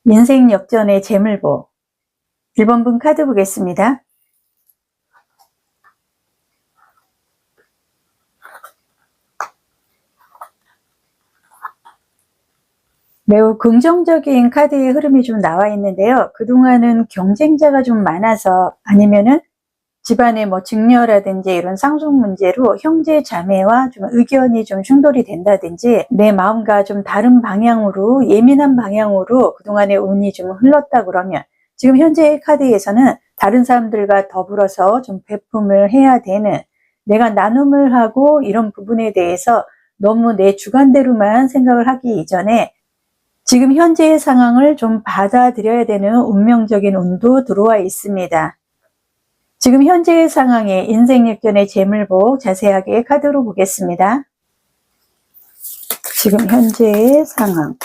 인생 역전의 재물보 1번분 카드 보겠습니다. 매우 긍정적인 카드의 흐름이 좀 나와 있는데요. 그동안은 경쟁자가 좀 많아서 아니면은 집안의 증여라든지 이런 상속 문제로 형제 자매와 좀 의견이 좀 충돌이 된다든지 내 마음과 좀 다른 방향으로 예민한 방향으로 그동안의 운이 좀 흘렀다 그러면 지금 현재의 카드에서는 다른 사람들과 더불어서 좀 배품을 해야 되는 내가 나눔을 하고 이런 부분에 대해서 너무 내 주관대로만 생각을 하기 이전에 지금 현재의 상황을 좀 받아들여야 되는 운명적인 운도 들어와 있습니다. 지금 현재의 상황에 인생 역전의 재물보 자세하게 카드로 보겠습니다. 지금 현재의 상황.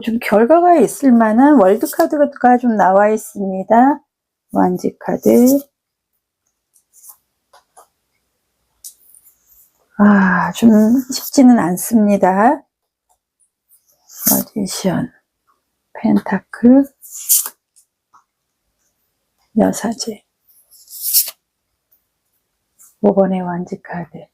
좀 결과가 있을 만한 월드 카드가 좀 나와 있습니다. 완지 카드. 좀 쉽지는 않습니다. 머지션, 펜타클, 여사제. 5번의 완지 카드.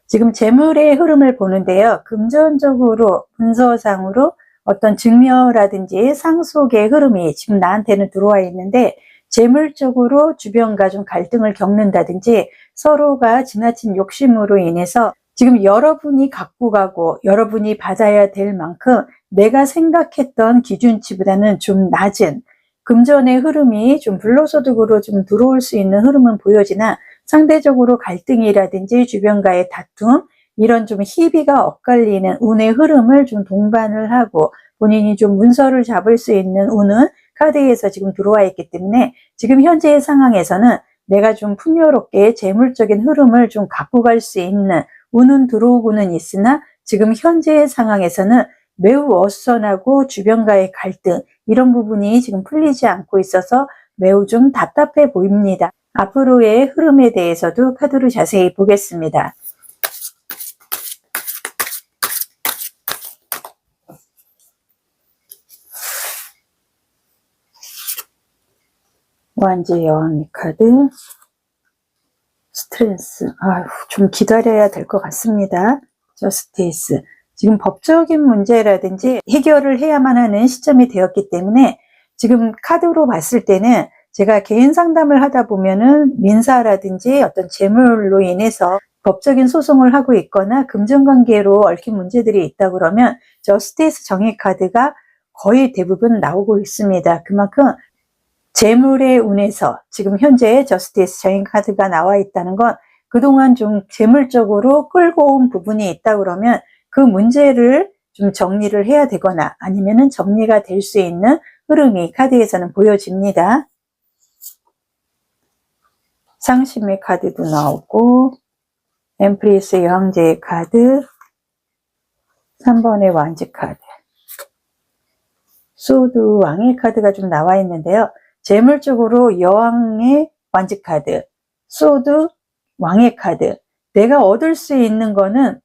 지금 재물의 흐름을 보는데요. 금전적으로, 문서상으로 어떤 증여라든지 상속의 흐름이 지금 나한테는 들어와 있는데 재물적으로 주변과 좀 갈등을 겪는다든지 서로가 지나친 욕심으로 인해서 지금 여러분이 갖고 가고 여러분이 받아야 될 만큼 내가 생각했던 기준치보다는 좀 낮은 금전의 흐름이 좀 불로소득으로 좀 들어올 수 있는 흐름은 보여지나 상대적으로 갈등이라든지 주변과의 다툼 이런 좀 희비가 엇갈리는 운의 흐름을 좀 동반을 하고 본인이 좀 문서를 잡을 수 있는 운은 카드에서 지금 들어와 있기 때문에 지금 현재의 상황에서는 내가 좀 풍요롭게 재물적인 흐름을 좀 갖고 갈 수 있는 운은 들어오고는 있으나 지금 현재의 상황에서는 매우 어수선하고 주변과의 갈등 이런 부분이 지금 풀리지 않고 있어서 매우 좀 답답해 보입니다. 앞으로의 흐름에 대해서도 카드로 자세히 보겠습니다. 완지 여왕의 카드. 스트레스. 좀 기다려야 될 것 같습니다. 저스티스. 지금 법적인 문제라든지 해결을 해야만 하는 시점이 되었기 때문에 지금 카드로 봤을 때는 제가 개인 상담을 하다 보면은 민사라든지 어떤 재물로 인해서 법적인 소송을 하고 있거나 금전관계로 얽힌 문제들이 있다 그러면 저스티스 정의 카드가 거의 대부분 나오고 있습니다. 그만큼 재물의 운에서 지금 현재 저스티스 정의 카드가 나와 있다는 건 그동안 좀 재물적으로 끌고 온 부분이 있다 그러면 그 문제를 좀 정리를 해야 되거나 아니면은 정리가 될 수 있는 흐름이 카드에서는 보여집니다. 상심의 카드도 나오고 엠프리스 여왕제의 카드 3번의 완지 카드 소드 왕의 카드가 좀 나와 있는데요. 재물적으로 여왕의 완지 카드 소드 왕의 카드 내가 얻을 수 있는 거는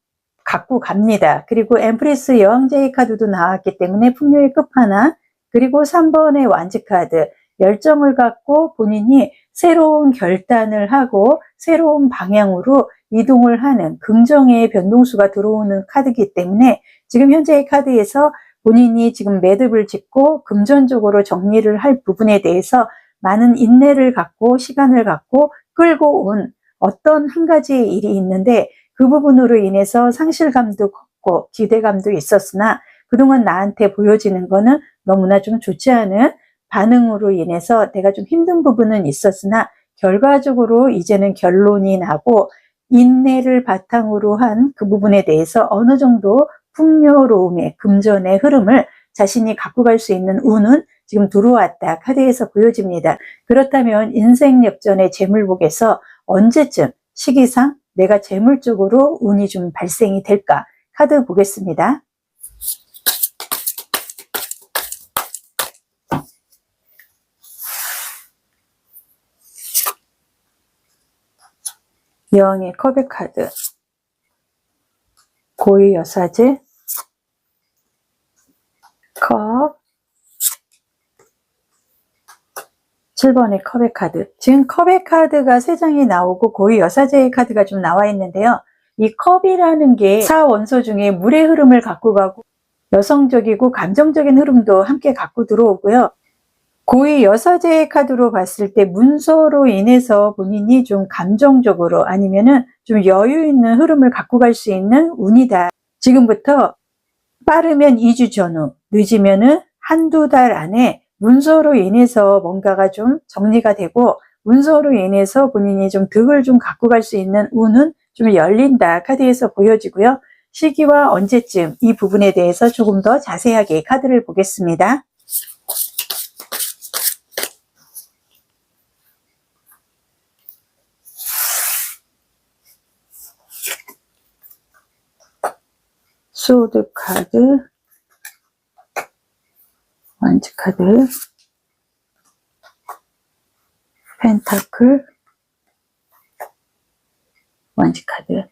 갖고 갑니다. 그리고 엠프리스 여왕제의 카드도 나왔기 때문에 풍요의 끝판왕 그리고 3번의 완지 카드 열정을 갖고 본인이 새로운 결단을 하고 새로운 방향으로 이동을 하는 긍정의 변동수가 들어오는 카드이기 때문에 지금 현재의 카드에서 본인이 지금 매듭을 짓고 금전적으로 정리를 할 부분에 대해서 많은 인내를 갖고 시간을 갖고 끌고 온 어떤 한 가지의 일이 있는데 그 부분으로 인해서 상실감도 컸고 기대감도 있었으나 그동안 나한테 보여지는 거는 너무나 좀 좋지 않은 반응으로 인해서 내가 좀 힘든 부분은 있었으나 결과적으로 이제는 결론이 나고 인내를 바탕으로 한 그 부분에 대해서 어느 정도 풍요로움의 금전의 흐름을 자신이 갖고 갈 수 있는 운은 지금 들어왔다 카드에서 보여집니다. 그렇다면 인생 역전의 재물복에서 언제쯤 시기상 내가 재물적으로 운이 좀 발생이 될까 카드 보겠습니다. 여왕의 컵의 카드 고위 여사제, 컵, 7번의 컵의 카드. 지금 컵의 카드가 3장이 나오고 고위 여사제의 카드가 좀 나와 있는데요. 이 컵이라는 게 4원소 중에 물의 흐름을 갖고 가고 여성적이고 감정적인 흐름도 함께 갖고 들어오고요. 고위 여사제의 카드로 봤을 때 문서로 인해서 본인이 좀 감정적으로 아니면은 좀 여유 있는 흐름을 갖고 갈 수 있는 운이다. 지금부터 빠르면 2주 전후, 늦으면은 한두 달 안에 문서로 인해서 뭔가가 좀 정리가 되고 문서로 인해서 본인이 좀 득을 좀 갖고 갈 수 있는 운은 좀 열린다. 카드에서 보여지고요. 시기와 언제쯤 이 부분에 대해서 조금 더 자세하게 카드를 보겠습니다. 소드 카드, 완즈 카드, 펜타클, 완즈 카드.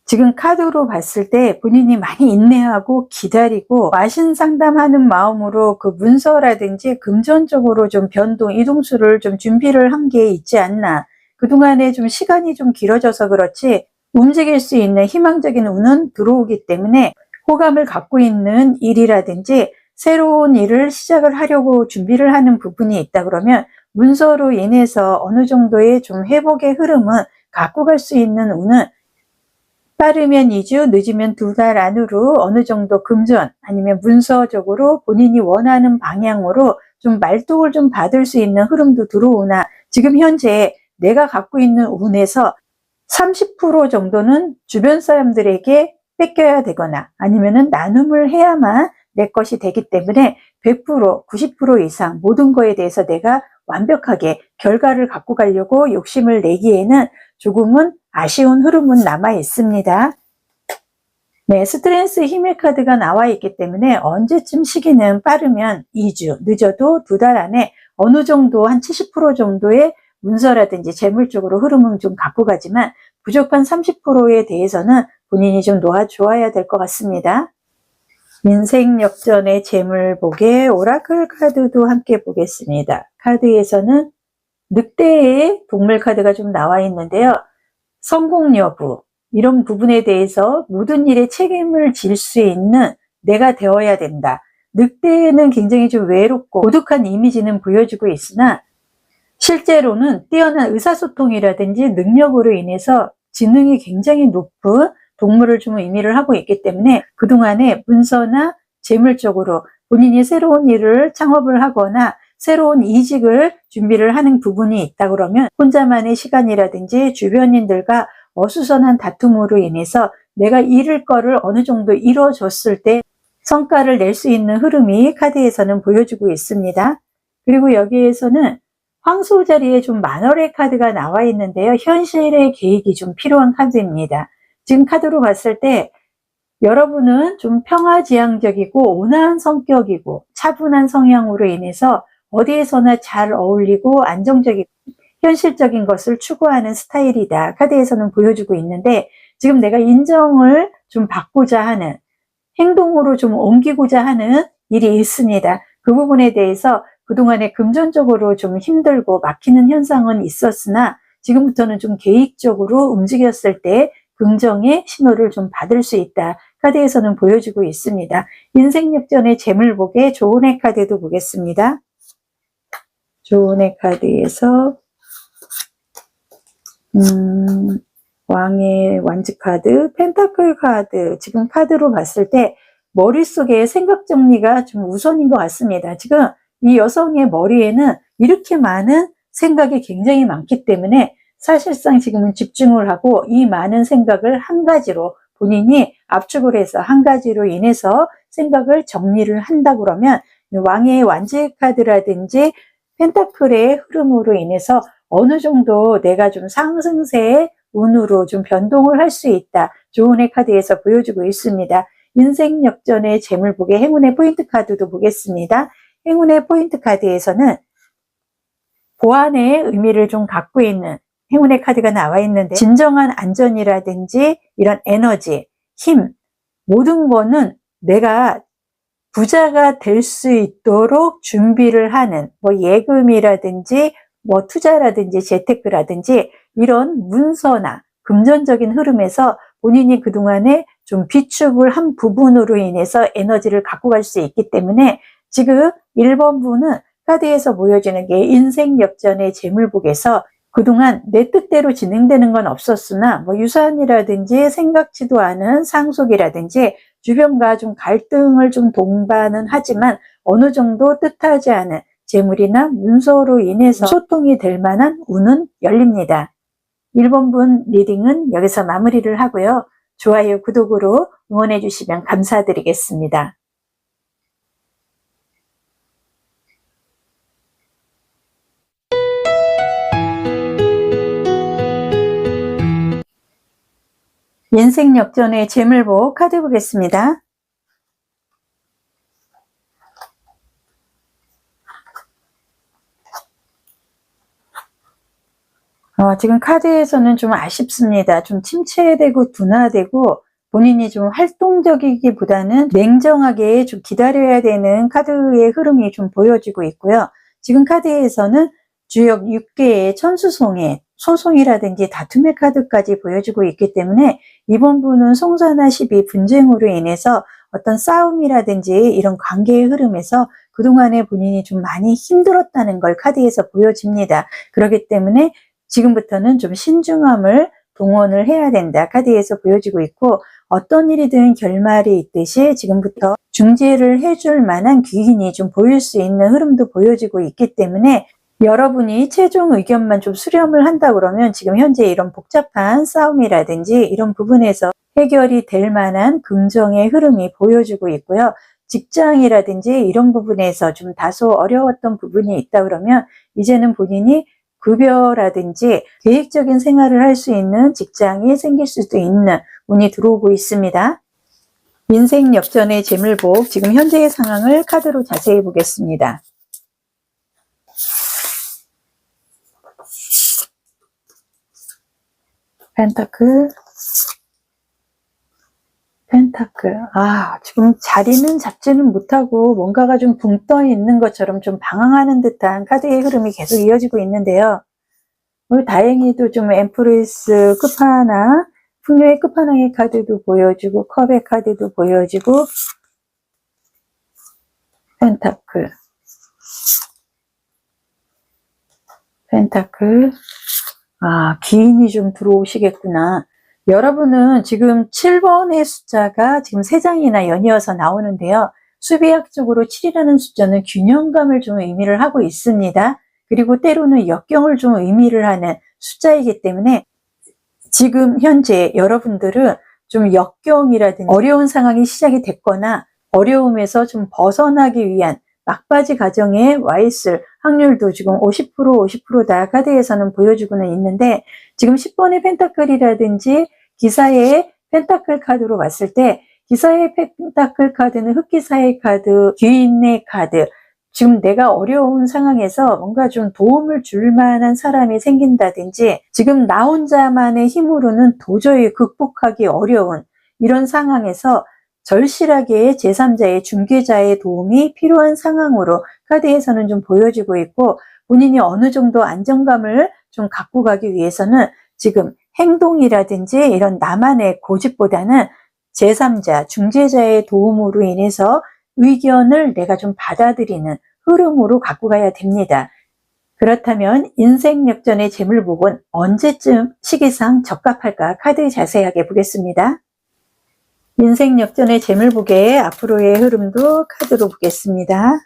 지금 카드로 봤을 때 본인이 많이 인내하고 기다리고 와신 상담하는 마음으로 그 문서라든지 금전적으로 좀 변동, 이동수를 좀 준비를 한 게 있지 않나. 그동안에 좀 시간이 좀 길어져서 그렇지 움직일 수 있는 희망적인 운은 들어오기 때문에 호감을 갖고 있는 일이라든지 새로운 일을 시작을 하려고 준비를 하는 부분이 있다 그러면 문서로 인해서 어느 정도의 좀 회복의 흐름은 갖고 갈 수 있는 운은 빠르면 2주, 늦으면 2달 안으로 어느 정도 금전 아니면 문서적으로 본인이 원하는 방향으로 좀 말뚝을 좀 받을 수 있는 흐름도 들어오나 지금 현재 내가 갖고 있는 운에서 30% 정도는 주변 사람들에게 뺏겨야 되거나 아니면은 나눔을 해야만 내 것이 되기 때문에 100%, 90% 이상 모든 거에 대해서 내가 완벽하게 결과를 갖고 가려고 욕심을 내기에는 조금은 아쉬운 흐름은 남아 있습니다. 네, 스트렝스 힘의 카드가 나와 있기 때문에 언제쯤 시기는 빠르면 2주, 늦어도 2달 안에 어느 정도 한 70% 정도의 문서라든지 재물적으로 흐름은 좀 갖고 가지만 부족한 30%에 대해서는 본인이 좀 놓아주어야 될 것 같습니다. 인생 역전의 재물복의 오라클 카드도 함께 보겠습니다. 카드에서는 늑대의 동물 카드가 좀 나와 있는데요. 성공 여부, 이런 부분에 대해서 모든 일에 책임을 질 수 있는 내가 되어야 된다. 늑대는 굉장히 좀 외롭고 고독한 이미지는 보여주고 있으나 실제로는 뛰어난 의사소통이라든지 능력으로 인해서 지능이 굉장히 높은 동물을 좀 의미를 하고 있기 때문에 그동안에 문서나 재물적으로 본인이 새로운 일을 창업을 하거나 새로운 이직을 준비를 하는 부분이 있다 그러면 혼자만의 시간이라든지 주변인들과 어수선한 다툼으로 인해서 내가 이룰 거를 어느 정도 이뤄줬을 때 성과를 낼 수 있는 흐름이 카드에서는 보여주고 있습니다. 그리고 여기에서는 황소 자리에 좀 만월의 카드가 나와 있는데요. 현실의 계획이 좀 필요한 카드입니다. 지금 카드로 봤을 때 여러분은 좀 평화지향적이고 온화한 성격이고 차분한 성향으로 인해서 어디에서나 잘 어울리고 안정적이고 현실적인 것을 추구하는 스타일이다. 카드에서는 보여주고 있는데 지금 내가 인정을 좀 받고자 하는 행동으로 좀 옮기고자 하는 일이 있습니다. 그 부분에 대해서 그동안에 금전적으로 좀 힘들고 막히는 현상은 있었으나 지금부터는 좀 계획적으로 움직였을 때 긍정의 신호를 좀 받을 수 있다. 카드에서는 보여주고 있습니다. 인생역전의 재물복의 조언의 카드도 보겠습니다. 조언의 카드에서 왕의 완즈 카드, 펜타클 카드, 지금 카드로 봤을 때 머릿속에 생각 정리가 좀 우선인 것 같습니다. 지금 이 여성의 머리에는 이렇게 많은 생각이 굉장히 많기 때문에 사실상 지금은 집중을 하고 이 많은 생각을 한 가지로 본인이 압축을 해서 한 가지로 인해서 생각을 정리를 한다 그러면 왕의 완즈 카드라든지 펜타클의 흐름으로 인해서 어느 정도 내가 좀 상승세의 운으로 좀 변동을 할 수 있다. 조언의 카드에서 보여주고 있습니다. 인생 역전의 재물복의 행운의 포인트 카드도 보겠습니다. 행운의 포인트 카드에서는 보안의 의미를 좀 갖고 있는 행운의 카드가 나와 있는데 진정한 안전이라든지 이런 에너지, 힘, 모든 거는 내가 부자가 될 수 있도록 준비를 하는 뭐 예금이라든지 뭐 투자라든지 재테크라든지 이런 문서나 금전적인 흐름에서 본인이 그동안에 좀 비축을 한 부분으로 인해서 에너지를 갖고 갈 수 있기 때문에 지금 1번분은 카드에서 보여지는 게 인생 역전의 재물복에서 그동안 내 뜻대로 진행되는 건 없었으나 뭐 유산이라든지 생각지도 않은 상속이라든지 주변과 좀 갈등을 좀 동반은 하지만 어느 정도 뜻하지 않은 재물이나 문서로 인해서 소통이 될 만한 운은 열립니다. 1번분 리딩은 여기서 마무리를 하고요. 좋아요, 구독으로 응원해 주시면 감사드리겠습니다. 인생 역전의 재물복 카드 보겠습니다. 지금 카드에서는 좀 아쉽습니다. 좀 침체되고 둔화되고 본인이 좀 활동적이기보다는 냉정하게 좀 기다려야 되는 카드의 흐름이 좀 보여지고 있고요. 지금 카드에서는 주역 6개의 천수송의 소송이라든지 다툼의 카드까지 보여지고 있기 때문에 이번 분은 송사나 시비, 분쟁으로 인해서 어떤 싸움이라든지 이런 관계의 흐름에서 그동안에 본인이 좀 많이 힘들었다는 걸 카드에서 보여집니다. 그렇기 때문에 지금부터는 좀 신중함을 동원을 해야 된다. 카드에서 보여지고 있고 어떤 일이든 결말이 있듯이 지금부터 중재를 해줄 만한 귀인이 좀 보일 수 있는 흐름도 보여지고 있기 때문에 여러분이 최종 의견만 좀 수렴을 한다 그러면 지금 현재 이런 복잡한 싸움이라든지 이런 부분에서 해결이 될 만한 긍정의 흐름이 보여지고 있고요. 직장이라든지 이런 부분에서 좀 다소 어려웠던 부분이 있다 그러면 이제는 본인이 급여라든지 계획적인 생활을 할 수 있는 직장이 생길 수도 있는 운이 들어오고 있습니다. 인생 역전의 재물복, 지금 현재의 상황을 카드로 자세히 보겠습니다. 펜타클, 펜타클. 지금 자리는 잡지는 못하고 뭔가가 좀 붕 떠 있는 것처럼 좀 방황하는 듯한 카드의 흐름이 계속 이어지고 있는데요. 다행히도 좀 엠프레스 끝판왕, 풍요의 끝판왕의 카드도 보여주고 컵의 카드도 보여지고 펜타클, 펜타클. 기인이 좀 들어오시겠구나. 여러분은 지금 7번의 숫자가 지금 3장이나 연이어서 나오는데요. 수비학적으로 7이라는 숫자는 균형감을 좀 의미를 하고 있습니다. 그리고 때로는 역경을 좀 의미를 하는 숫자이기 때문에 지금 현재 여러분들은 좀 역경이라든지 어려운 상황이 시작이 됐거나 어려움에서 좀 벗어나기 위한 막바지 과정에 와 있을 확률도 지금 50%, 50%다 카드에서는 보여주고는 있는데 지금 10번의 펜타클이라든지 기사의 펜타클 카드로 봤을 때 기사의 펜타클 카드는 흑기사의 카드, 귀인의 카드, 지금 내가 어려운 상황에서 뭔가 좀 도움을 줄 만한 사람이 생긴다든지 지금 나 혼자만의 힘으로는 도저히 극복하기 어려운 이런 상황에서 절실하게 제3자의 중개자의 도움이 필요한 상황으로 카드에서는 좀 보여지고 있고 본인이 어느 정도 안정감을 좀 갖고 가기 위해서는 지금 행동이라든지 이런 나만의 고집보다는 제3자, 중재자의 도움으로 인해서 의견을 내가 좀 받아들이는 흐름으로 갖고 가야 됩니다. 그렇다면 인생 역전의 재물복은 언제쯤 시기상 적합할까? 카드 자세하게 보겠습니다. 인생 역전의 재물복의 앞으로의 흐름도 카드로 보겠습니다.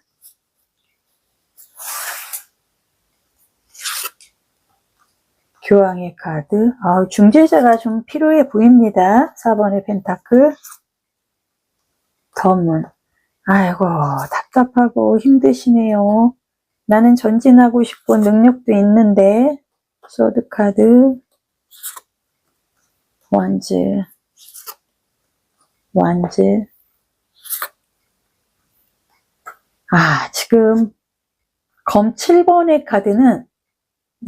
교황의 카드. 중재자가 좀 필요해 보입니다. 4번의 펜타클. 더문. 아이고, 답답하고 힘드시네요. 나는 전진하고 싶고 능력도 있는데. 소드 카드. 완즈. 지금 검 7번의 카드는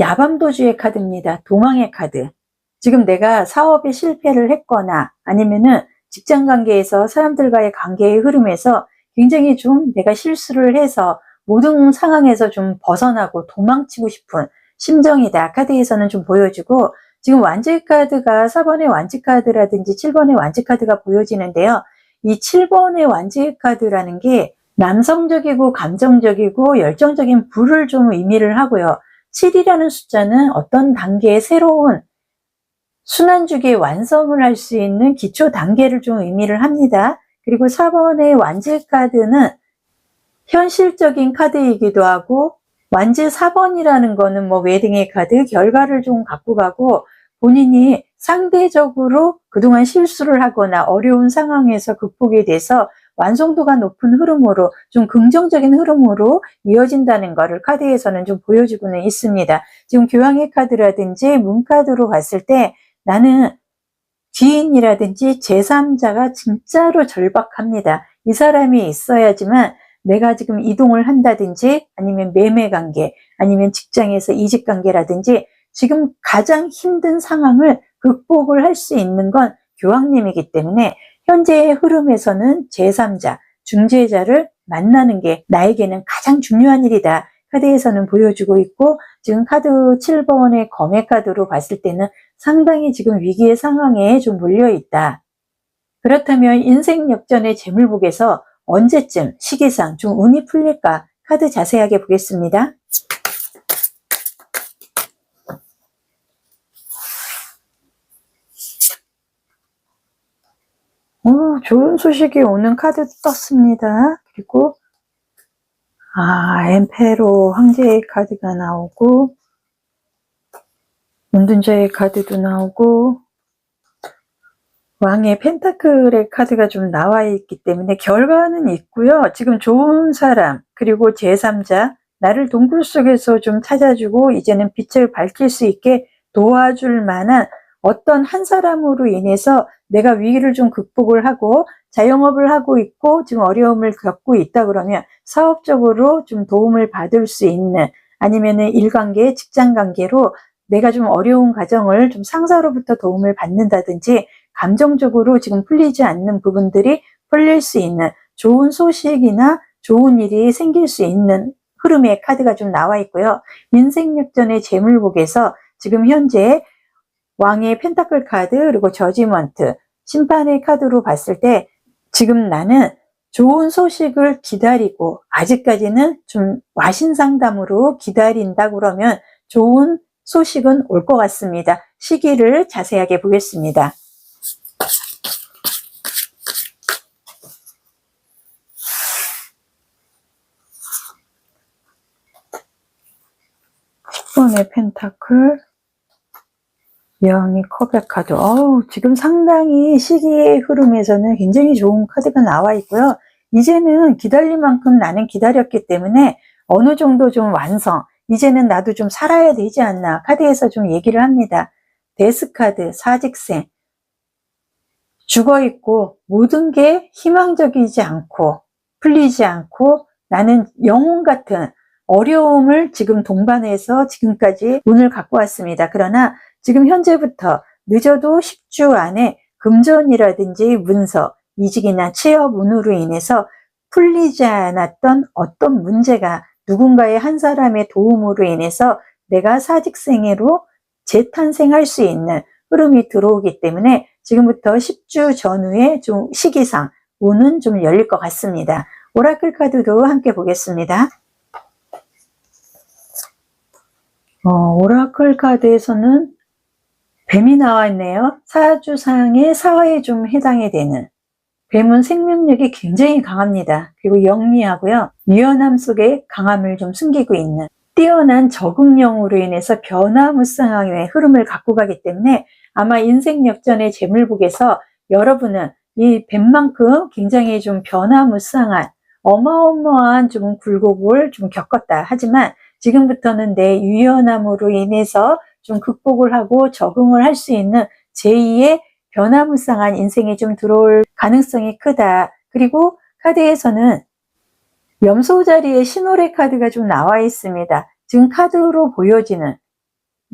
야밤도주의 카드입니다. 도망의 카드. 지금 내가 사업에 실패를 했거나 아니면은 직장 관계에서 사람들과의 관계의 흐름에서 굉장히 좀 내가 실수를 해서 모든 상황에서 좀 벗어나고 도망치고 싶은 심정이다. 카드에서는 좀 보여주고, 지금 완지 카드가 4번의 완지 카드라든지 7번의 완지 카드가 보여지는데요. 이 7번의 완지 카드라는 게 남성적이고 감정적이고 열정적인 불을 좀 의미를 하고요. 7이라는 숫자는 어떤 단계의 새로운 순환주기의 완성을 할 수 있는 기초 단계를 좀 의미를 합니다. 그리고 4번의 완지 카드는 현실적인 카드이기도 하고, 완지 4번이라는 거는 뭐 웨딩의 카드, 결과를 좀 갖고 가고, 본인이 상대적으로 그동안 실수를 하거나 어려운 상황에서 극복이 돼서 완성도가 높은 흐름으로, 좀 긍정적인 흐름으로 이어진다는 것을 카드에서는 좀 보여주고는 있습니다. 지금 교황의 카드라든지 문카드로 봤을 때 나는 지인이라든지 제3자가 진짜로 절박합니다. 이 사람이 있어야지만 내가 지금 이동을 한다든지, 아니면 매매 관계, 아니면 직장에서 이직 관계라든지 지금 가장 힘든 상황을 극복을 할 수 있는 건 교황님이기 때문에, 현재의 흐름에서는 제3자, 중재자를 만나는 게 나에게는 가장 중요한 일이다. 카드에서는 보여주고 있고, 지금 카드 7번의 검의 카드로 봤을 때는 상당히 지금 위기의 상황에 좀 몰려있다. 그렇다면 인생 역전의 재물복에서 언제쯤 시기상 좀 운이 풀릴까? 카드 자세하게 보겠습니다. 좋은 소식이 오는 카드 떴습니다. 그리고 엠페로 황제의 카드가 나오고, 운둔자의 카드도 나오고, 왕의 펜타클의 카드가 좀 나와 있기 때문에 결과는 있고요. 지금 좋은 사람, 그리고 제3자, 나를 동굴 속에서 좀 찾아주고 이제는 빛을 밝힐 수 있게 도와줄 만한 어떤 한 사람으로 인해서 내가 위기를 좀 극복을 하고 자영업을 하고 있고 지금 어려움을 겪고 있다 그러면 사업적으로 좀 도움을 받을 수 있는, 아니면은 일관계, 직장관계로 내가 좀 어려운 과정을 좀 상사로부터 도움을 받는다든지, 감정적으로 지금 풀리지 않는 부분들이 풀릴 수 있는 좋은 소식이나 좋은 일이 생길 수 있는 흐름의 카드가 좀 나와 있고요. 인생역전의 재물복에서 지금 현재 왕의 펜타클 카드, 그리고 저지먼트, 심판의 카드로 봤을 때 지금 나는 좋은 소식을 기다리고, 아직까지는 좀 와신상담으로 기다린다 그러면 좋은 소식은 올 것 같습니다. 시기를 자세하게 보겠습니다. 의 펜타클, 여왕의 컵의 카드. 지금 상당히 시기의 흐름에서는 굉장히 좋은 카드가 나와 있고요. 이제는 기다릴 만큼 나는 기다렸기 때문에 어느 정도 좀 완성, 이제는 나도 좀 살아야 되지 않나, 카드에서 좀 얘기를 합니다. 데스 카드, 사직생, 죽어있고 모든 게 희망적이지 않고 풀리지 않고, 나는 영혼 같은 어려움을 지금 동반해서 지금까지 운을 갖고 왔습니다. 그러나 지금 현재부터 늦어도 10주 안에 금전이라든지 문서, 이직이나 취업 운으로 인해서 풀리지 않았던 어떤 문제가 누군가의 한 사람의 도움으로 인해서 내가 사직생애로 재탄생할 수 있는 흐름이 들어오기 때문에 지금부터 10주 전후에 좀 시기상 운은 좀 열릴 것 같습니다. 오라클 카드도 함께 보겠습니다. 오라클 카드에서는 뱀이 나와 있네요. 사주상의 사화에 좀 해당이 되는, 뱀은 생명력이 굉장히 강합니다. 그리고 영리하고요. 유연함 속에 강함을 좀 숨기고 있는, 뛰어난 적응력으로 인해서 변화무쌍함의 흐름을 갖고 가기 때문에 아마 인생 역전의 재물복에서 여러분은 이 뱀만큼 굉장히 좀 변화무쌍한 어마어마한 좀 굴곡을 좀 겪었다. 하지만 지금부터는 내 유연함으로 인해서 좀 극복을 하고 적응을 할 수 있는 제2의 변화무쌍한 인생이 좀 들어올 가능성이 크다. 그리고 카드에서는 염소 자리에 신호래 카드가 좀 나와 있습니다. 지금 카드로 보여지는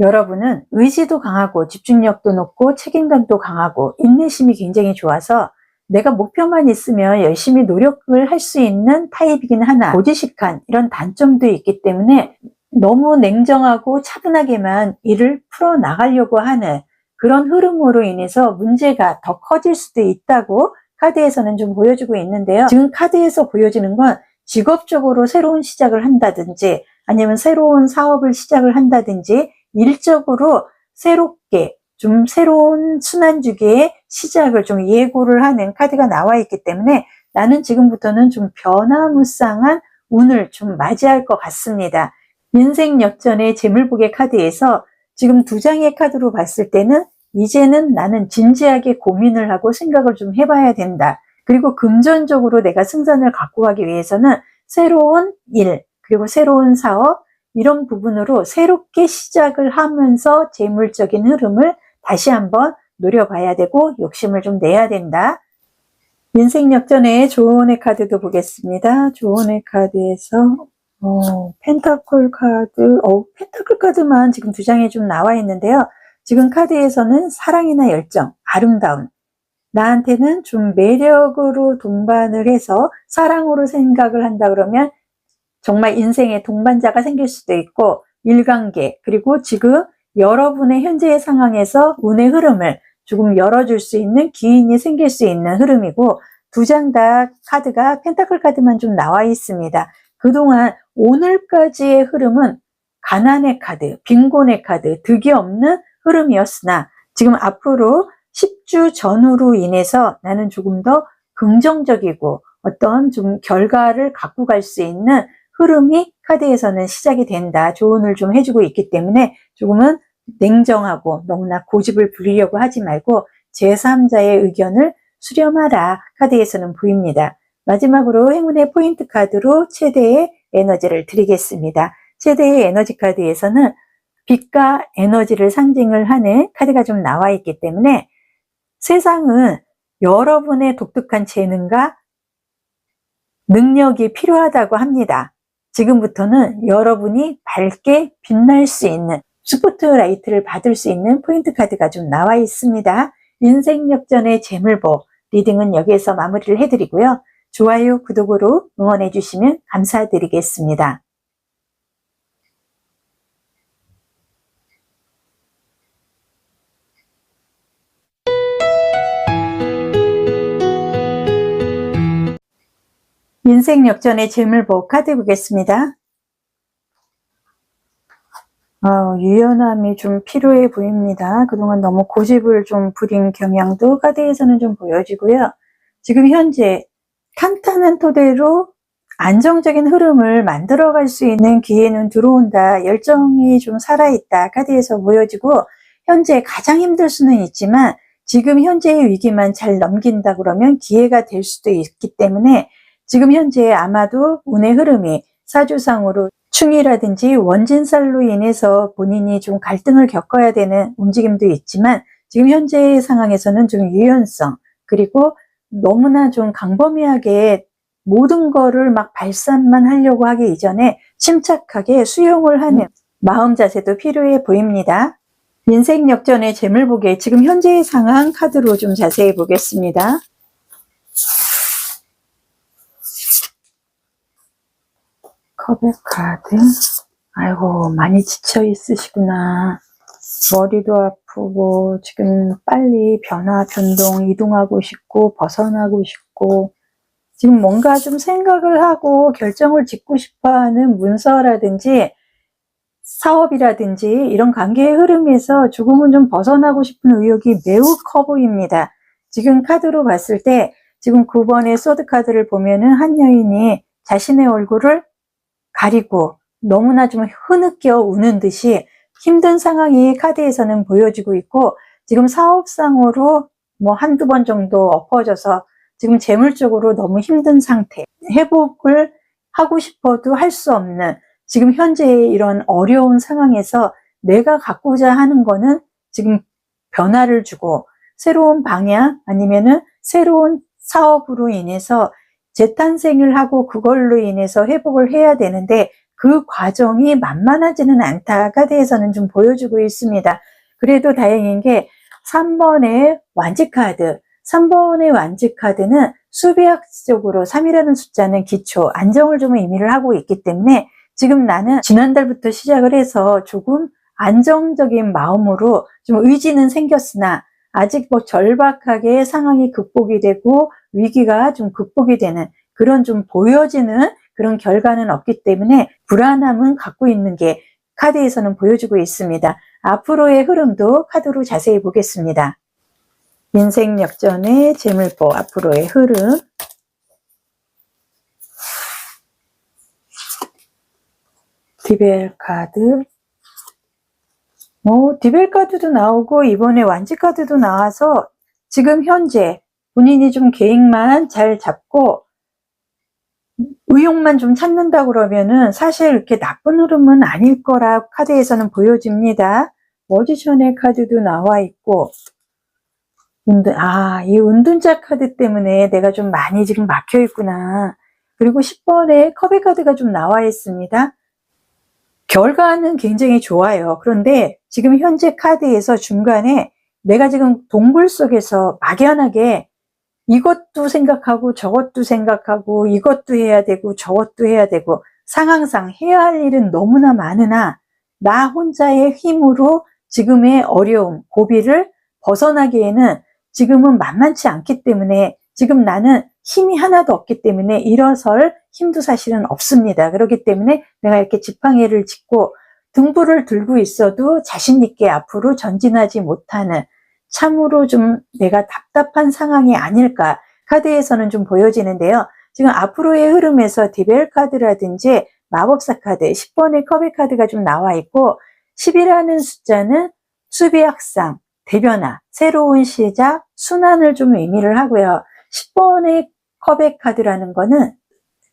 여러분은 의지도 강하고 집중력도 높고 책임감도 강하고 인내심이 굉장히 좋아서 내가 목표만 있으면 열심히 노력을 할 수 있는 타입이긴 하나 고지식한 이런 단점도 있기 때문에 너무 냉정하고 차분하게만 일을 풀어나가려고 하는 그런 흐름으로 인해서 문제가 더 커질 수도 있다고 카드에서는 좀 보여주고 있는데요. 지금 카드에서 보여지는 건 직업적으로 새로운 시작을 한다든지 아니면 새로운 사업을 시작을 한다든지 일적으로 새롭게 좀 새로운 순환주기의 시작을 좀 예고를 하는 카드가 나와 있기 때문에 나는 지금부터는 좀 변화무쌍한 운을 좀 맞이할 것 같습니다. 인생 역전의 재물복의 카드에서 지금 두 장의 카드로 봤을 때는 이제는 나는 진지하게 고민을 하고 생각을 좀 해봐야 된다. 그리고 금전적으로 내가 승산을 갖고 가기 위해서는 새로운 일, 그리고 새로운 사업, 이런 부분으로 새롭게 시작을 하면서 재물적인 흐름을 다시 한번 노려봐야 되고 욕심을 좀 내야 된다. 인생 역전의 조언의 카드도 보겠습니다. 조언의 카드에서 펜타클 카드, 펜타클 카드만 지금 두 장이 좀 나와 있는데요. 지금 카드에서는 사랑이나 열정, 아름다움, 나한테는 좀 매력으로 동반을 해서 사랑으로 생각을 한다 그러면 정말 인생의 동반자가 생길 수도 있고 일관계, 그리고 지금 여러분의 현재의 상황에서 운의 흐름을 조금 열어줄 수 있는 기인이 생길 수 있는 흐름이고, 두 장 다 카드가 펜타클 카드만 좀 나와 있습니다. 그동안 오늘까지의 흐름은 가난의 카드, 빈곤의 카드, 득이 없는 흐름이었으나 지금 앞으로 10주 전후로 인해서 나는 조금 더 긍정적이고 어떤 좀 결과를 갖고 갈 수 있는 흐름이 카드에서는 시작이 된다. 조언을 좀 해주고 있기 때문에 조금은 냉정하고 너무나 고집을 부리려고 하지 말고 제3자의 의견을 수렴하라 카드에서는 보입니다. 마지막으로 행운의 포인트 카드로 최대의 에너지를 드리겠습니다. 최대의 에너지 카드에서는 빛과 에너지를 상징을 하는 카드가 좀 나와 있기 때문에 세상은 여러분의 독특한 재능과 능력이 필요하다고 합니다. 지금부터는 여러분이 밝게 빛날 수 있는 스포트라이트를 받을 수 있는 포인트 카드가 좀 나와 있습니다. 인생 역전의 재물복 리딩은 여기에서 마무리를 해드리고요. 좋아요, 구독으로 응원해 주시면 감사드리겠습니다. 인생 역전의 재물복 카드 보겠습니다. 유연함이 좀 필요해 보입니다. 그동안 너무 고집을 좀 부린 경향도 카드에서는 좀 보여지고요. 지금 현재 탄탄한 토대로 안정적인 흐름을 만들어갈 수 있는 기회는 들어온다. 열정이 좀 살아있다. 카드에서 보여지고 현재 가장 힘들 수는 있지만 지금 현재의 위기만 잘 넘긴다 그러면 기회가 될 수도 있기 때문에 지금 현재 아마도 운의 흐름이 사주상으로 충이라든지 원진살로 인해서 본인이 좀 갈등을 겪어야 되는 움직임도 있지만 지금 현재의 상황에서는 좀 유연성, 그리고 너무나 좀 강범위하게 모든 거를 막 발산만 하려고 하기 이전에 침착하게 수용을 하는 마음 자세도 필요해 보입니다. 인생 역전의 재물복에 지금 현재의 상황 카드로 좀 자세히 보겠습니다. 컵의 카드. 아이고, 많이 지쳐 있으시구나. 머리도 아프고 지금 빨리 변화, 변동, 이동하고 싶고 벗어나고 싶고 지금 뭔가 좀 생각을 하고 결정을 짓고 싶어하는 문서라든지 사업이라든지 이런 관계의 흐름에서 조금은 좀 벗어나고 싶은 의욕이 매우 커 보입니다. 지금 카드로 봤을 때 지금 9번의 소드 카드를 보면은 한 여인이 자신의 얼굴을 가리고 너무나 좀 흐느껴 우는 듯이 힘든 상황이 카드에서는 보여지고 있고, 지금 사업상으로 뭐 한두 번 정도 엎어져서 지금 재물적으로 너무 힘든 상태, 회복을 하고 싶어도 할 수 없는 지금 현재의 이런 어려운 상황에서 내가 갖고자 하는 거는 지금 변화를 주고 새로운 방향 아니면은 새로운 사업으로 인해서 재탄생을 하고 그걸로 인해서 회복을 해야 되는데 그 과정이 만만하지는 않다. 카드에서는 좀 보여주고 있습니다. 그래도 다행인 게 3번의 완지 카드. 3번의 완지 카드는 수비학적으로 3이라는 숫자는 기초, 안정을 좀 의미를 하고 있기 때문에 지금 나는 지난달부터 시작을 해서 조금 안정적인 마음으로 좀 의지는 생겼으나 아직 뭐 절박하게 상황이 극복이 되고 위기가 좀 극복이 되는 그런 좀 보여지는 그런 결과는 없기 때문에 불안함은 갖고 있는 게 카드에서는 보여주고 있습니다. 앞으로의 흐름도 카드로 자세히 보겠습니다. 인생 역전의 재물보 앞으로의 흐름. 디벨 카드. 디벨 카드도 나오고 이번에 완지 카드도 나와서 지금 현재 본인이 좀 계획만 잘 잡고 의욕만 좀 찾는다 그러면은 사실 이렇게 나쁜 흐름은 아닐 거라 카드에서는 보여집니다. 머지션의 카드도 나와 있고 이 은둔자 카드 때문에 내가 좀 많이 지금 막혀 있구나. 그리고 10번에 컵의 카드가 좀 나와 있습니다. 결과는 굉장히 좋아요. 그런데 지금 현재 카드에서 중간에 내가 지금 동굴 속에서 막연하게 이것도 생각하고 저것도 생각하고 이것도 해야 되고 저것도 해야 되고 상황상 해야 할 일은 너무나 많으나 나 혼자의 힘으로 지금의 어려움, 고비를 벗어나기에는 지금은 만만치 않기 때문에 지금 나는 힘이 하나도 없기 때문에 일어설 힘도 사실은 없습니다. 그렇기 때문에 내가 이렇게 지팡이를 짚고 등불을 들고 있어도 자신 있게 앞으로 전진하지 못하는 참으로 좀 내가 답답한 상황이 아닐까 카드에서는 좀 보여지는데요. 지금 앞으로의 흐름에서 디벨 카드라든지 마법사 카드, 10번의 컵의 카드가 좀 나와 있고 10이라는 숫자는 수비 확상, 대변화, 새로운 시작, 순환을 좀 의미를 하고요. 10번의 컵의 카드라는 거는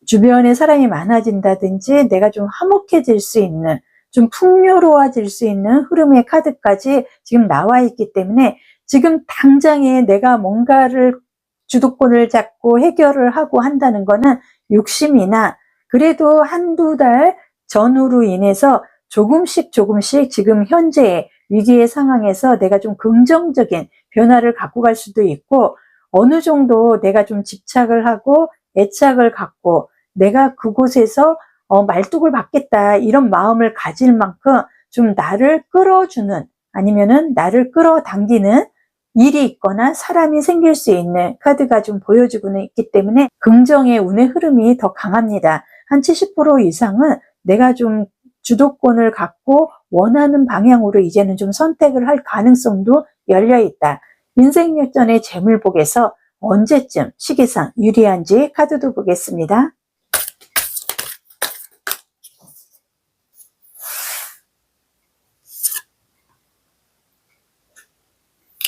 주변에 사람이 많아진다든지 내가 좀 화목해질 수 있는 좀 풍요로워질 수 있는 흐름의 카드까지 지금 나와 있기 때문에 지금 당장에 내가 뭔가를 주도권을 잡고 해결을 하고 한다는 거는 욕심이나 그래도 한두 달 전후로 인해서 조금씩 지금 현재의 위기의 상황에서 내가 좀 긍정적인 변화를 갖고 갈 수도 있고 어느 정도 내가 좀 집착을 하고 애착을 갖고 내가 그곳에서 말뚝을 받겠다 이런 마음을 가질 만큼 좀 나를 끌어주는 아니면은 나를 끌어당기는 일이 있거나 사람이 생길 수 있는 카드가 좀 보여주고는 있기 때문에 긍정의 운의 흐름이 더 강합니다. 한 70% 이상은 내가 좀 주도권을 갖고 원하는 방향으로 이제는 좀 선택을 할 가능성도 열려 있다. 인생역전의 재물복에서 언제쯤 시기상 유리한지 카드도 보겠습니다.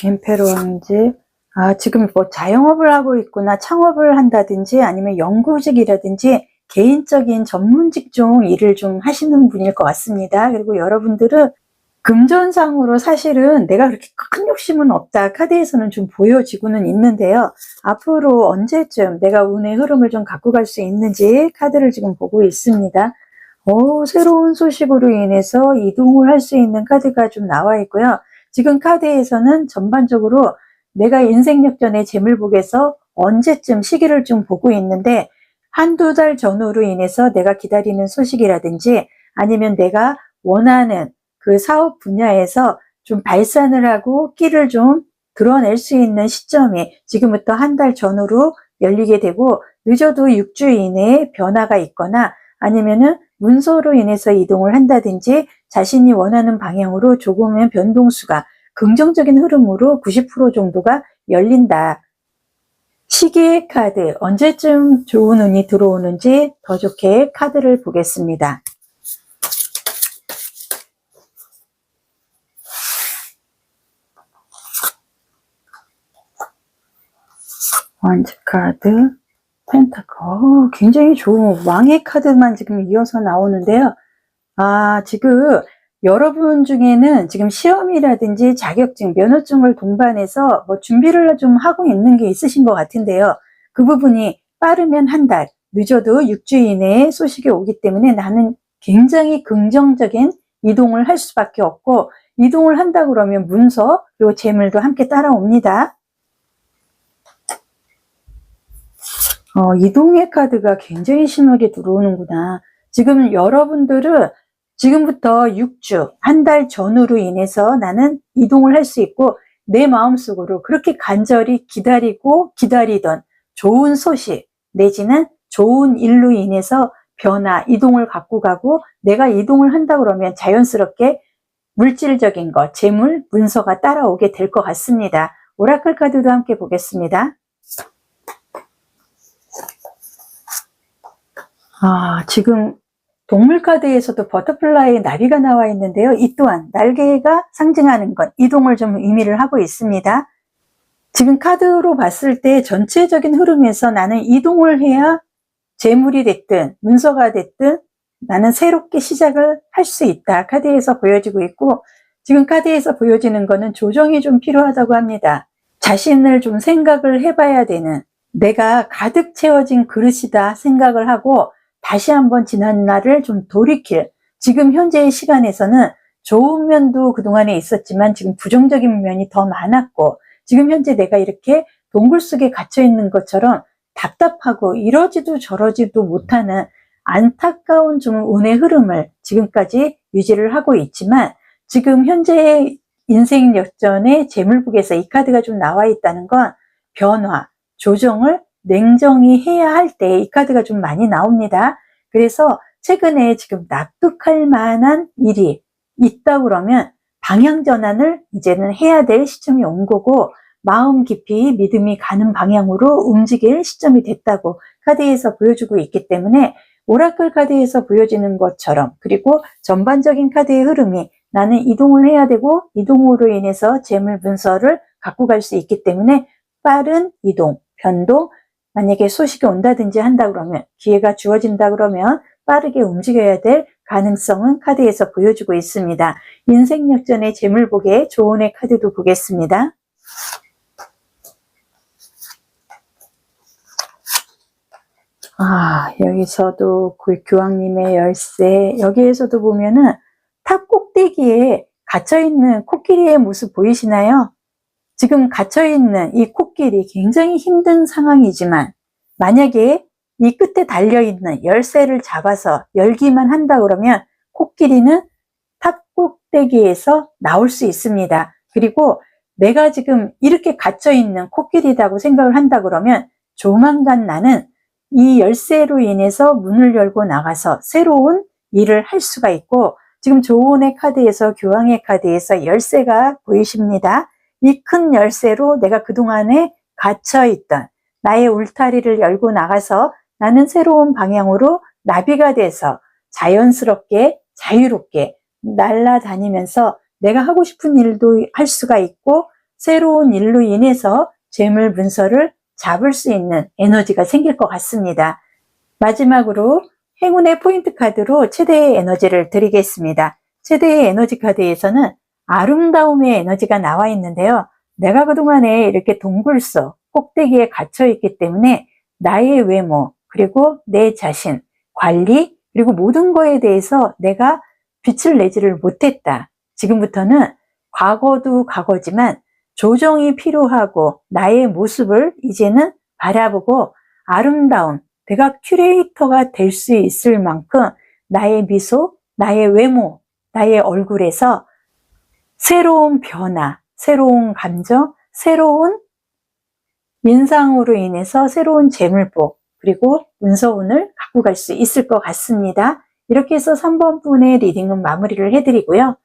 엠페로 왕지. 지금 뭐 자영업을 하고 있거나 창업을 한다든지 아니면 연구직이라든지 개인적인 전문 직종 일을 좀 하시는 분일 것 같습니다. 그리고 여러분들은 금전상으로 사실은 내가 그렇게 큰 욕심은 없다. 카드에서는 좀 보여지고는 있는데요. 앞으로 언제쯤 내가 운의 흐름을 좀 갖고 갈 수 있는지 카드를 지금 보고 있습니다. 새로운 소식으로 인해서 이동을 할 수 있는 카드가 좀 나와 있고요. 지금 카드에서는 전반적으로 내가 인생역전의 재물복에서 언제쯤 시기를 좀 보고 있는데 한두 달 전후로 인해서 내가 기다리는 소식이라든지 아니면 내가 원하는 그 사업 분야에서 좀 발산을 하고 끼를 좀 드러낼 수 있는 시점이 지금부터 한 달 전후로 열리게 되고 늦어도 6주 이내에 변화가 있거나 아니면은 문서로 인해서 이동을 한다든지 자신이 원하는 방향으로 조금의 변동수가 긍정적인 흐름으로 90% 정도가 열린다. 시기의 카드, 언제쯤 좋은 운이 들어오는지 더 좋게 카드를 보겠습니다. 완지 카드, 펜타클, 굉장히 좋은 왕의 카드만 지금 이어서 나오는데요. 지금 여러분 중에는 지금 시험이라든지 자격증, 면허증을 동반해서 뭐 준비를 좀 하고 있는 게 있으신 것 같은데요. 그 부분이 빠르면 한 달, 늦어도 6주 이내에 소식이 오기 때문에 나는 굉장히 긍정적인 이동을 할 수밖에 없고 이동을 한다 그러면 문서 그리고 재물도 함께 따라옵니다. 이동의 카드가 굉장히 심하게 들어오는구나. 지금 여러분들은 지금부터 6주, 한 달 전후로 인해서 나는 이동을 할 수 있고 내 마음속으로 그렇게 간절히 기다리고 기다리던 좋은 소식 내지는 좋은 일로 인해서 변화, 이동을 갖고 가고 내가 이동을 한다 그러면 자연스럽게 물질적인 것, 재물, 문서가 따라오게 될 것 같습니다. 오라클 카드도 함께 보겠습니다. 지금 동물 카드에서도 버터플라이 나비가 나와 있는데요. 이 또한 날개가 상징하는 것, 이동을 좀 의미를 하고 있습니다. 지금 카드로 봤을 때 전체적인 흐름에서 나는 이동을 해야 재물이 됐든 문서가 됐든 나는 새롭게 시작을 할 수 있다. 카드에서 보여지고 있고 지금 카드에서 보여지는 거는 조정이 좀 필요하다고 합니다. 자신을 좀 생각을 해봐야 되는, 내가 가득 채워진 그릇이다 생각을 하고 다시 한번 지난 날을 좀 돌이킬, 지금 현재의 시간에서는 좋은 면도 그동안에 있었지만 지금 부정적인 면이 더 많았고 지금 현재 내가 이렇게 동굴 속에 갇혀 있는 것처럼 답답하고 이러지도 저러지도 못하는 안타까운 좀 운의 흐름을 지금까지 유지를 하고 있지만 지금 현재의 인생 역전의 재물북에서 이 카드가 좀 나와 있다는 건 변화, 조정을 냉정히 해야 할 때 이 카드가 좀 많이 나옵니다. 그래서 최근에 지금 납득할 만한 일이 있다 그러면 방향 전환을 이제는 해야 될 시점이 온 거고 마음 깊이 믿음이 가는 방향으로 움직일 시점이 됐다고 카드에서 보여주고 있기 때문에 오라클 카드에서 보여지는 것처럼 그리고 전반적인 카드의 흐름이 나는 이동을 해야 되고 이동으로 인해서 재물 문서를 갖고 갈 수 있기 때문에 빠른 이동, 변동, 만약에 소식이 온다든지 한다 그러면 기회가 주어진다 그러면 빠르게 움직여야 될 가능성은 카드에서 보여주고 있습니다. 인생 역전의 재물복의 조언의 카드도 보겠습니다. 여기서도 교황님의 열쇠, 여기에서도 보면은 탑 꼭대기에 갇혀있는 코끼리의 모습 보이시나요? 지금 갇혀있는 이 코끼리 굉장히 힘든 상황이지만 만약에 이 끝에 달려있는 열쇠를 잡아서 열기만 한다 그러면 코끼리는 탑 꼭대기에서 나올 수 있습니다. 그리고 내가 지금 이렇게 갇혀있는 코끼리라고 생각을 한다 그러면 조만간 나는 이 열쇠로 인해서 문을 열고 나가서 새로운 일을 할 수가 있고 지금 조언의 카드에서 교황의 카드에서 열쇠가 보이십니다. 이 큰 열쇠로 내가 그동안에 갇혀있던 나의 울타리를 열고 나가서 나는 새로운 방향으로 나비가 돼서 자연스럽게 자유롭게 날아다니면서 내가 하고 싶은 일도 할 수가 있고 새로운 일로 인해서 재물 문서를 잡을 수 있는 에너지가 생길 것 같습니다. 마지막으로 행운의 포인트 카드로 최대의 에너지를 드리겠습니다. 최대의 에너지 카드에서는 아름다움의 에너지가 나와 있는데요. 내가 그동안에 이렇게 동굴 속 꼭대기에 갇혀 있기 때문에 나의 외모, 그리고 내 자신, 관리, 그리고 모든 거에 대해서 내가 빛을 내지를 못했다. 지금부터는 과거도 과거지만 조정이 필요하고 나의 모습을 이제는 바라보고 아름다운, 내가 큐레이터가 될 수 있을 만큼 나의 미소, 나의 외모, 나의 얼굴에서 새로운 변화, 새로운 감정, 새로운 인상으로 인해서 새로운 재물복, 그리고 문서운을 갖고 갈 수 있을 것 같습니다. 이렇게 해서 3번 분의 리딩은 마무리를 해드리고요.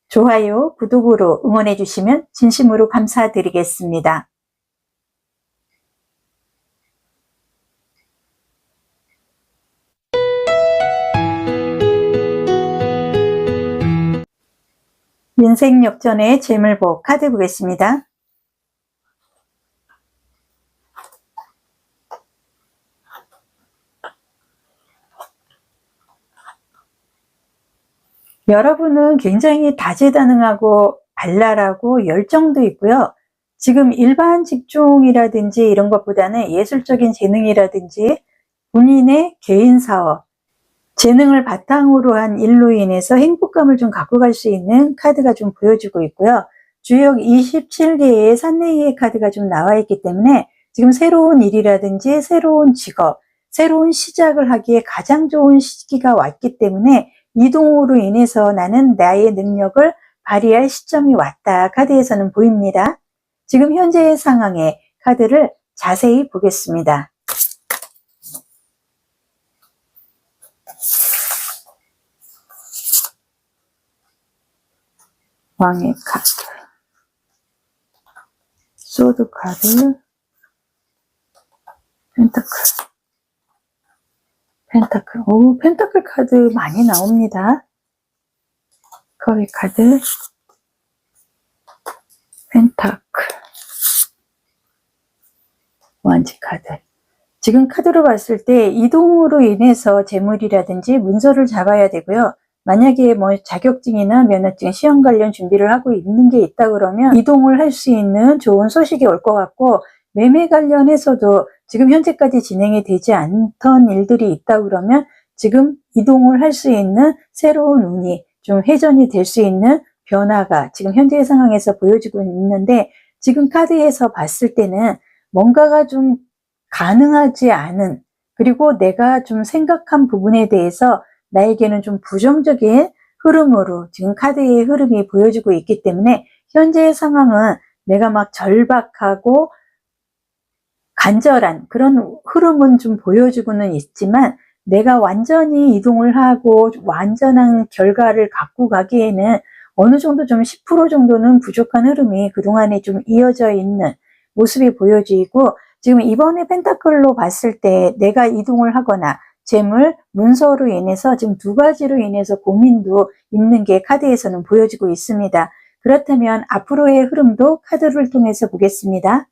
좋아요, 구독으로 응원해 주시면 진심으로 감사드리겠습니다. 인생 역전의 재물복 카드 보겠습니다. 여러분은 굉장히 다재다능하고 발랄하고 열정도 있고요. 지금 일반 직종이라든지 이런 것보다는 예술적인 재능이라든지 본인의 개인 사업, 재능을 바탕으로 한 일로 인해서 행복감을 좀 갖고 갈 수 있는 카드가 좀 보여주고 있고요. 주역 27개의 산내의 카드가 좀 나와 있기 때문에 지금 새로운 일이라든지 새로운 직업, 새로운 시작을 하기에 가장 좋은 시기가 왔기 때문에 이동으로 인해서 나는 나의 능력을 발휘할 시점이 왔다. 카드에서는 보입니다. 지금 현재의 상황에 카드를 자세히 보겠습니다. 왕의 카드, 소드 카드, 펜타클. 오, 펜타클 카드 많이 나옵니다. 컵의 카드, 펜타클, 완지 카드. 지금 카드로 봤을 때 이동으로 인해서 재물이라든지 문서를 잡아야 되고요. 만약에 뭐 자격증이나 면허증, 시험 관련 준비를 하고 있는 게 있다 그러면 이동을 할 수 있는 좋은 소식이 올 것 같고, 매매 관련해서도 지금 현재까지 진행이 되지 않던 일들이 있다 그러면 지금 이동을 할 수 있는 새로운 운이 좀 회전이 될 수 있는 변화가 지금 현재의 상황에서 보여지고 있는데, 지금 카드에서 봤을 때는 뭔가가 좀 가능하지 않은, 그리고 내가 좀 생각한 부분에 대해서 나에게는 좀 부정적인 흐름으로 지금 카드의 흐름이 보여지고 있기 때문에 현재의 상황은 내가 막 절박하고 간절한 그런 흐름은 좀 보여주고는 있지만, 내가 완전히 이동을 하고 완전한 결과를 갖고 가기에는 어느 정도 좀 10% 정도는 부족한 흐름이 그동안에 좀 이어져 있는 모습이 보여지고, 지금 이번에 펜타클로 봤을 때 내가 이동을 하거나 재물, 문서로 인해서 지금 두 가지로 인해서 고민도 있는 게 카드에서는 보여지고 있습니다. 그렇다면 앞으로의 흐름도 카드를 통해서 보겠습니다.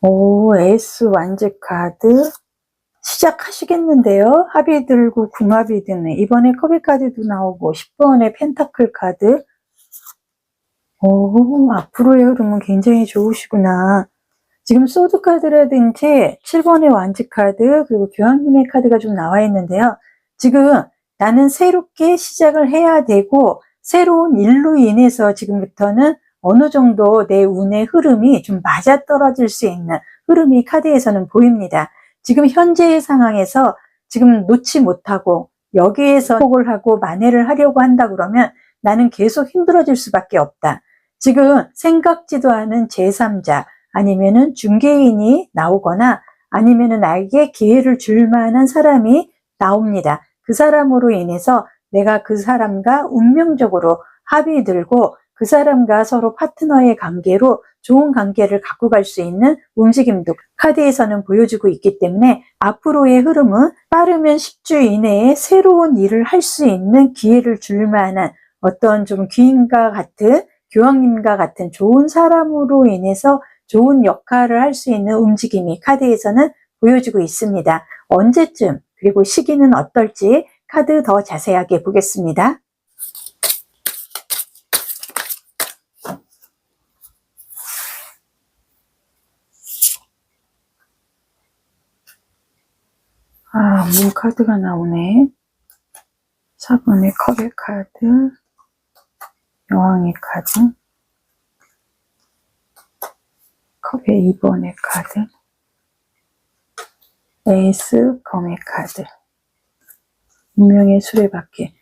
오, 에이스 완지 카드. 시작하시겠는데요. 합이 들고 궁합이 드는, 이번에 컵의 카드도 나오고 10번의 펜타클 카드. 오, 앞으로의 흐름은 굉장히 좋으시구나. 지금 소드 카드라든지 7번의 완지 카드, 그리고 교황님의 카드가 좀 나와 있는데요. 지금 나는 새롭게 시작을 해야 되고 새로운 일로 인해서 지금부터는 어느 정도 내 운의 흐름이 좀 맞아떨어질 수 있는 흐름이 카드에서는 보입니다. 지금 현재의 상황에서 지금 놓지 못하고 여기에서 회복을 하고 만회를 하려고 한다 그러면 나는 계속 힘들어질 수밖에 없다. 지금 생각지도 않은 제3자 아니면은 중개인이 나오거나 아니면은 나에게 기회를 줄 만한 사람이 나옵니다. 그 사람으로 인해서 내가 그 사람과 운명적으로 합이 들고 그 사람과 서로 파트너의 관계로 좋은 관계를 갖고 갈 수 있는 움직임도 카드에서는 보여주고 있기 때문에 앞으로의 흐름은 빠르면 10주 이내에 새로운 일을 할 수 있는 기회를 줄 만한 어떤 좀 귀인과 같은, 교황님과 같은 좋은 사람으로 인해서 좋은 역할을 할 수 있는 움직임이 카드에서는 보여주고 있습니다. 언제쯤, 그리고 시기는 어떨지 카드 더 자세하게 보겠습니다. 문 카드가 나오네. 4번의 컵의 카드, 여왕의 카드, 컵의 2번의 카드, 에이스 검의 카드, 운명의 수레바퀴.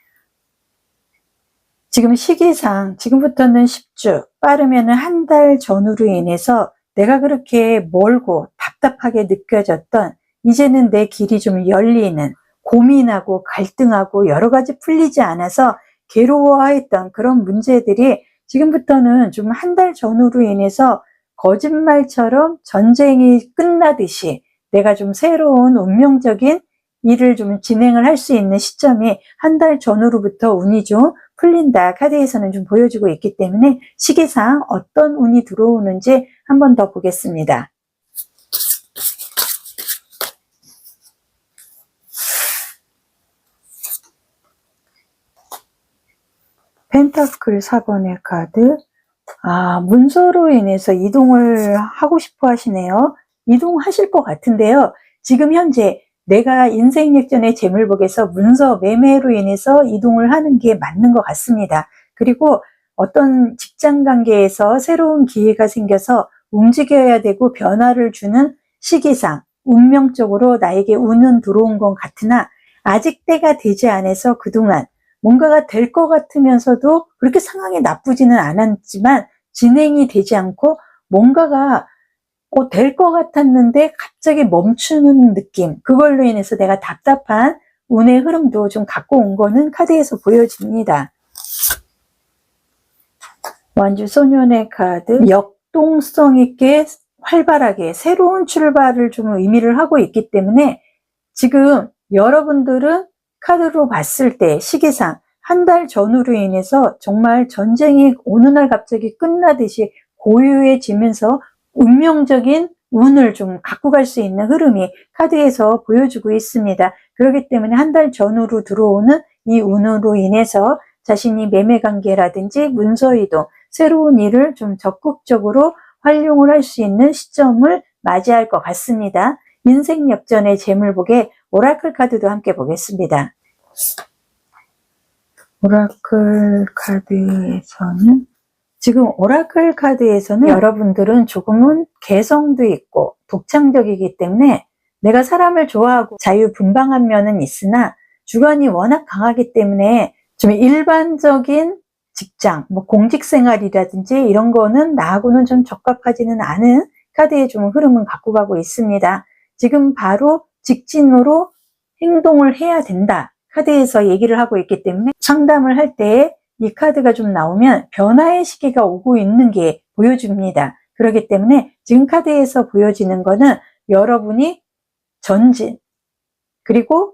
지금 시기상 지금부터는 10주, 빠르면 한 달 전후로 인해서 내가 그렇게 멀고 답답하게 느껴졌던, 이제는 내 길이 좀 열리는, 고민하고 갈등하고 여러 가지 풀리지 않아서 괴로워했던 그런 문제들이 지금부터는 좀 한 달 전후로 인해서 거짓말처럼 전쟁이 끝나듯이 내가 좀 새로운 운명적인 일을 좀 진행을 할 수 있는 시점이 한 달 전후로부터 운이 좀 풀린다. 카드에서는 좀 보여주고 있기 때문에 시기상 어떤 운이 들어오는지 한 번 더 보겠습니다. 펜타클 4번의 카드. 문서로 인해서 이동을 하고 싶어 하시네요. 이동하실 것 같은데요. 지금 현재 내가 인생역전의 재물복에서 문서 매매로 인해서 이동을 하는 게 맞는 것 같습니다. 그리고 어떤 직장 관계에서 새로운 기회가 생겨서 움직여야 되고 변화를 주는 시기상 운명적으로 나에게 운은 들어온 것 같으나 아직 때가 되지 않아서 그동안 뭔가가 될 것 같으면서도 그렇게 상황이 나쁘지는 않았지만 진행이 되지 않고 뭔가가 될 것 같았는데 갑자기 멈추는 느낌, 그걸로 인해서 내가 답답한 운의 흐름도 좀 갖고 온 거는 카드에서 보여집니다. 완주 소년의 카드, 역동성 있게 활발하게 새로운 출발을 좀 의미를 하고 있기 때문에 지금 여러분들은 카드로 봤을 때 시기상 한 달 전후로 인해서 정말 전쟁이 어느 날 갑자기 끝나듯이 고요해지면서 운명적인 운을 좀 갖고 갈 수 있는 흐름이 카드에서 보여주고 있습니다. 그렇기 때문에 한 달 전후로 들어오는 이 운으로 인해서 자신이 매매 관계라든지 문서 이동, 새로운 일을 좀 적극적으로 활용을 할 수 있는 시점을 맞이할 것 같습니다. 인생 역전의 재물복에 오라클 카드도 함께 보겠습니다. 오라클 카드에서는 지금 오라클 카드에서는 여러분들은 조금은 개성도 있고 독창적이기 때문에 내가 사람을 좋아하고 자유분방한 면은 있으나 주관이 워낙 강하기 때문에 좀 일반적인 직장, 공직생활이라든지 이런 거는 나하고는 좀 적합하지는 않은 카드의 좀 흐름은 갖고 가고 있습니다. 지금 바로 직진으로 행동을 해야 된다. 카드에서 얘기를 하고 있기 때문에 상담을 할 때 이 카드가 좀 나오면 변화의 시기가 오고 있는 게 보여줍니다. 그렇기 때문에 지금 카드에서 보여지는 거는 여러분이 전진, 그리고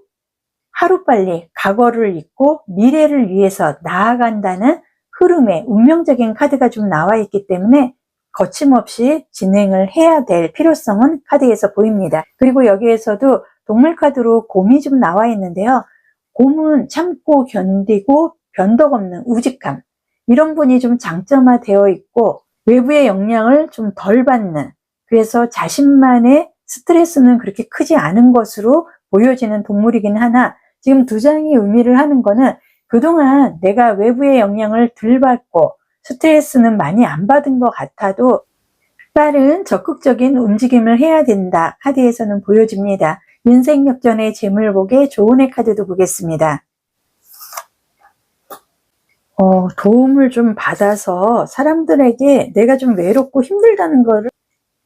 하루빨리 과거를 잊고 미래를 위해서 나아간다는 흐름의 운명적인 카드가 좀 나와 있기 때문에 거침없이 진행을 해야 될 필요성은 카드에서 보입니다. 그리고 여기에서도 동물 카드로 곰이 좀 나와 있는데요. 곰은 참고 견디고 변덕 없는 우직함, 이런 분이 좀 장점화되어 있고 외부의 영향을 좀 덜 받는, 그래서 자신만의 스트레스는 그렇게 크지 않은 것으로 보여지는 동물이긴 하나 지금 두 장이 의미를 하는 거는 그동안 내가 외부의 영향을 덜 받고 스트레스는 많이 안 받은 것 같아도 빠른 적극적인 움직임을 해야 된다. 카드에서는 보여집니다. 인생역전의 재물복에 조언의 카드도 보겠습니다. 도움을 좀 받아서 사람들에게 내가 좀 외롭고 힘들다는 거를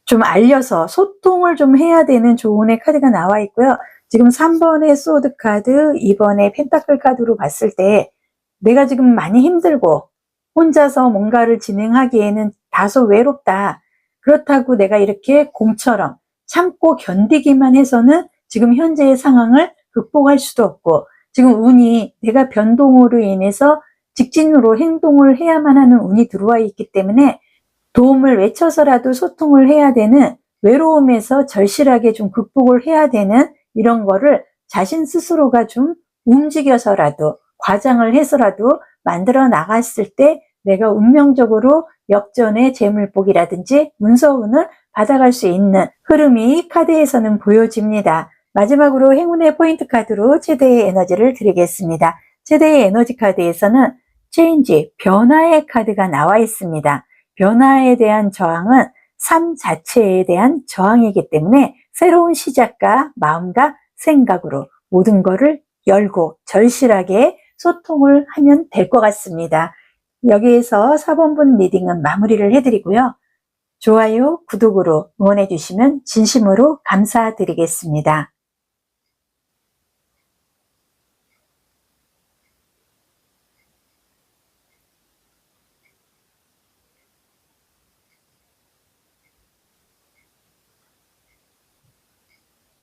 좀 알려서 소통을 좀 해야 되는 조언의 카드가 나와 있고요. 지금 3번의 소드 카드, 2번의 펜타클 카드로 봤을 때 내가 지금 많이 힘들고 혼자서 뭔가를 진행하기에는 다소 외롭다. 그렇다고 내가 이렇게 곰처럼 참고 견디기만 해서는 지금 현재의 상황을 극복할 수도 없고, 지금 운이 내가 변동으로 인해서 직진으로 행동을 해야만 하는 운이 들어와 있기 때문에 도움을 외쳐서라도 소통을 해야 되는, 외로움에서 절실하게 좀 극복을 해야 되는 이런 거를 자신 스스로가 좀 움직여서라도 과장을 해서라도 만들어 나갔을 때 내가 운명적으로 역전의 재물복이라든지 문서운을 받아갈 수 있는 흐름이 카드에서는 보여집니다. 마지막으로 행운의 포인트 카드로 최대의 에너지를 드리겠습니다. 최대의 에너지 카드에서는 체인지, 변화의 카드가 나와 있습니다. 변화에 대한 저항은 삶 자체에 대한 저항이기 때문에 새로운 시작과 마음과 생각으로 모든 것을 열고 절실하게 소통을 하면 될 것 같습니다. 여기에서 4번분 리딩은 마무리를 해드리고요. 좋아요, 구독으로 응원해 주시면 진심으로 감사드리겠습니다.